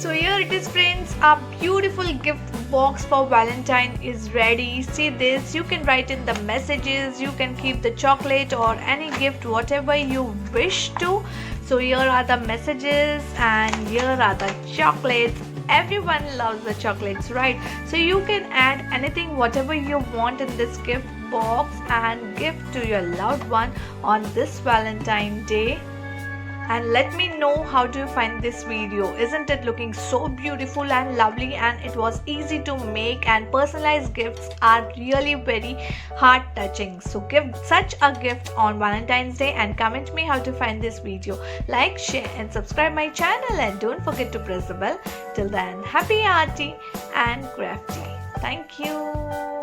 So here it is friends, a beautiful gift box for Valentine is ready. See this, you can write in the messages, you can keep the chocolate or any gift whatever you wish to. So here are the messages and here are the chocolates. Everyone loves the chocolates, right? So you can add anything whatever you want in this gift box and give to your loved one on this Valentine Day. And let me know how do you find this video. Isn't it looking so beautiful and lovely, and it was easy to make, and personalized gifts are really very heart touching. So give such a gift on Valentine's Day and comment me how to find this video. Like, share and subscribe my channel, and don't forget to press the bell. Till then, happy Arty and Crafty. Thank you.